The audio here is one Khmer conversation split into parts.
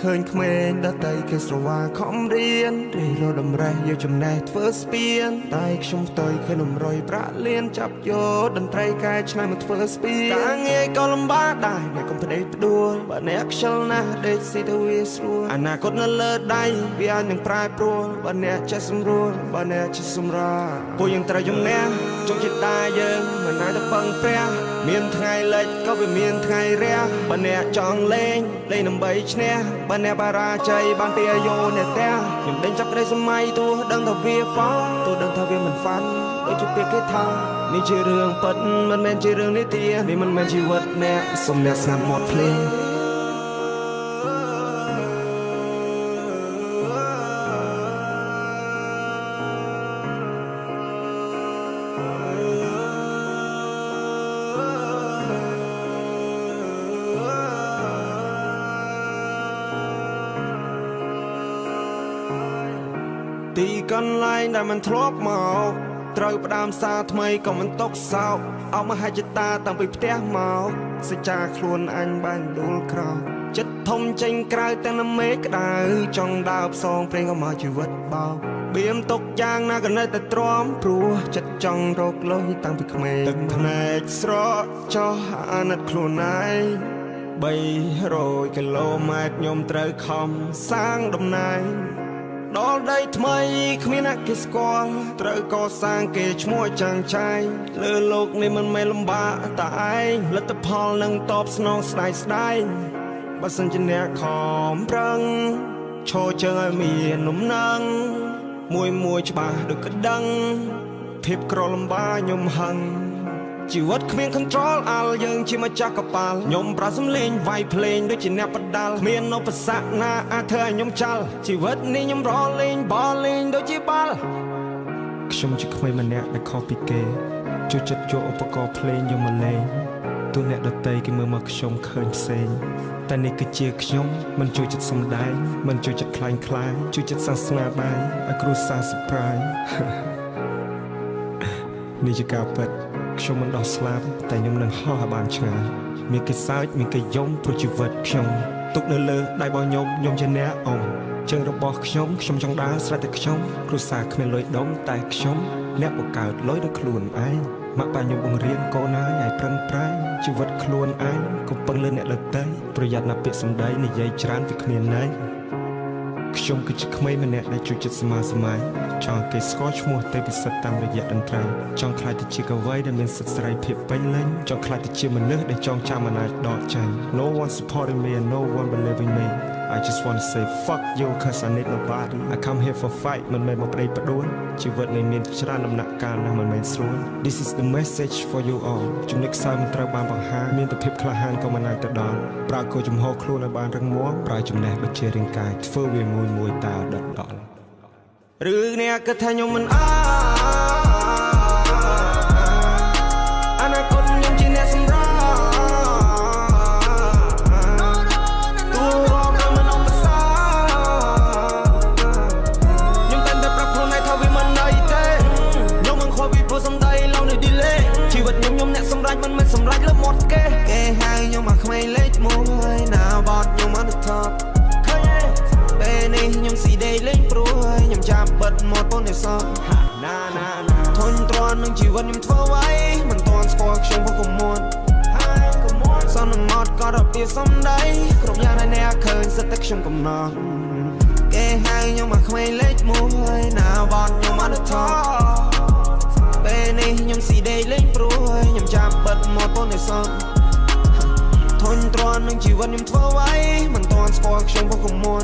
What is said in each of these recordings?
ឃើញក្មេងដតៃគេស្រវាខំរៀនរីរដំរេះយកចំណេះធ្វើស្ពានតែខ្ញុំផ្ទុយឃើញនំរយប្រាក់លៀនចាប់យកតន្ត្រីកែច្នៃមកធ្វើស្ពានការងារក៏លំបាកដែរអ្នកកុំផ្ដេកផ្ដួលបើអ្នកខ្ជិលណាស់ដេកស៊ីទៅវាស្រួលអនាគតនៅលើដៃវាអាចនឹងប្រែប្រួលបើអ្នកចេះសម្រួលបើអ្នកចេះសម្រាពួកយើងត្រូវជំនះជោគជតាយើងមិនអាចទៅពឹងព្រះមានថ្ងៃលិចក៏វាមានថ្ងៃរះបើអ្នកចង់លេងដើម្បីឈ្នះបើអ្នកបារាជ័យបានពីអាយុអ្នកផ្ទះខ្ញុំដេញចាប់ក្តីសម័យទោះដឹងថាវាហ្វទោះដឹងថាវាមិនហ្វាន់ដូចជាពាក្យគេថានេះជារឿងពិតមិនមែនជារឿងនិទាននេះមិនមែនជីវិតអ្នកសុំអ្នកស្ងាត់មាត់ភ្លេងទីកន្លែងដែលมันធ្លាប់មកត្រូវផ្ដើមសារថ្មីក៏មិនຕົកសោកអស់មហិច្ឆតាតាំងពីផ្ទះមកសច្ចាខ្លួនអញបានដួលក្រោកចិត្តធំចេញក្រៅទាំងនៅមេឃក្តៅចង់ដើរផ្សងព្រេងក៏មកជីវិតបោកបៀមទុកយ៉ាងណាក៏នៅតែទ្រាំព្រោះចិត្តចង់រកលុយតាំងពីក្មេងទឹកភ្នែកស្រកចោះអាណិតខ្លួនឯង300គីឡូម៉ែត្រខ្ញុំត្រូវខំសាងតំណែងដល់ដីថ្មីគ្មានអ្នកគេស្គាល់ត្រូវកសាងគេឈ្មោះចាំងចែងលើលោកនេះមិនមែនលំបាកតែឯងលទ្ធផលនឹងតបស្នងស្ដាយស្ដាយបើសិនជាអ្នកខំប្រឹងឈរជើងឲ្យមាននំណឹងមួយច្បាស់ដូចក្តឹងភាពក្រលំបាកខ្ញុំហឹងជីវិតគ្មាន control អាល់យើងជាម្ចាស់កប៉ាល់ខ្ញុំប្រាសំលេងវាយភ្លេងដូចជាអ្នកបដាល់គ្មានឧបសគ្គណាអាចធ្វើឲ្យខ្ញុំចាល់ជីវិតនេះខ្ញុំរលេងបលលេងដូចជាបាល់ខ្ញុំជាក្មេងម្នាក់ដែលខុសពីគេជួយចិត្តយកឧបករណ៍ភ្លេងយកមកលេងទោះអ្នកដទៃគេមើលមកខ្ញុំឃើញផ្សេងតែនេះគឺជាខ្ញុំមិនជួយចិត្តសំដែងមិនជួយចិត្តខ្លាញ់ខ្លាយជួយចិត្តសាសនាដែរឲ្យគ្រួសារ surprise នេះជាការពិតខ្ញុំមិនដោះស្លាប់តែខ្ញុំនឹងហោះឲ្យបានឆ្ងាយមានគេសើចមានគេយំព្រោះជីវិតខ្ញុំទុកនៅលើដៃរបស់ខ្ញុំជាអ្នកអ៊ំជើងរបស់ខ្ញុំចង់ដើរស្រេចតែខ្ញុំគ្រួសារគ្មានលុយដុំតែខ្ញុំអ្នកបង្កើតលុយដោយខ្លួនឯងម៉ាក់ប៉ាខ្ញុំបង្រៀនកូនឲ្យប្រឹងប្រែងជីវិតខ្លួនឯងកុំពឹងលើអ្នកដទៃប្រយ័ត្នណាពាក្យសម្ដីនិយាយច្រើនវាគ្មានន័យខ្ញុំគឺជាក្មេងម្នាក់ដែលជួយចិត្តសមាសម័យចង់គេស្គាល់ឈ្មោះទេពសិទ្ធតាមរយៈតន្ត្រីចង់ខ្លាចទៅជាកវីដែលមានសិទ្ធិសេរីភាពពេញលេញចង់ខ្លាចទៅជាមនុស្សដែលចងចាំមិនអាចដកចេញ No one supporting me and no one believing me I just want to say fuck you cause I need nobody I come here for fight មិនមែនមកប្តីផ្ដួលជីវិតនេះមានច្រើនដំណាក់កាលណាស់មិនមែនស្រួល This is the message for you all ចំណុចខ្សោយមិនត្រូវបានបង្ហាញមានតែភាពក្លាហានក៏មិនអាចទៅដល់ប្រើគោចំហខ្លួនឲ្យបានរឹងមាំប្រើចំណេះដូចជារាងកាយធ្វើវាមួយតើដដល់ឬអ្នកគិតថាខ្ញុំមិនអនាគតខ្ញុំជាអ្នកសម្រាប់មិនមែនសម្រេចលើមាត់គេហៅខ្ញុំមកក្មេងលេខ1ណាបតខ្ញុំអត់ថប់ឃើញទេពេលនេះខ្ញុំស៊ីដេកលេងព្រួយខ្ញុំចាប់បិទមាត់ប៉ុននេះសោះណាធុញទ្រាន់នឹងជីវិតខ្ញុំធ្វើអ្វីមិនទាន់ស្គាល់ខ្ញុំពុកកុំមួនសន្មត់ក៏របៀបសំដីគ្រប់យ៉ាងដែលអ្នកឃើញសិតតែខ្ញុំកំណត់គេហៅខ្ញុំមកក្មេងលេខ1ណាបតខ្ញុំអត់ថប់ពេលនេះខ្ញុំស៊ីដេកលេងព្រួយខ្ញុំចាប់បិទមាត់ប៉ុននេះសោះធុញទ្រាន់នឹងជីវិតខ្ញុំធ្វើអ្វីមិនទាន់ស្គាល់ខ្ញុំពុកកុំមួន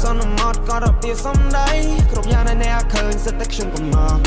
សន្មត់ក៏របៀបសំដីគ្រប់យ៉ាងដែលអ្នកឃើញសិតតែខ្ញុំកំណត់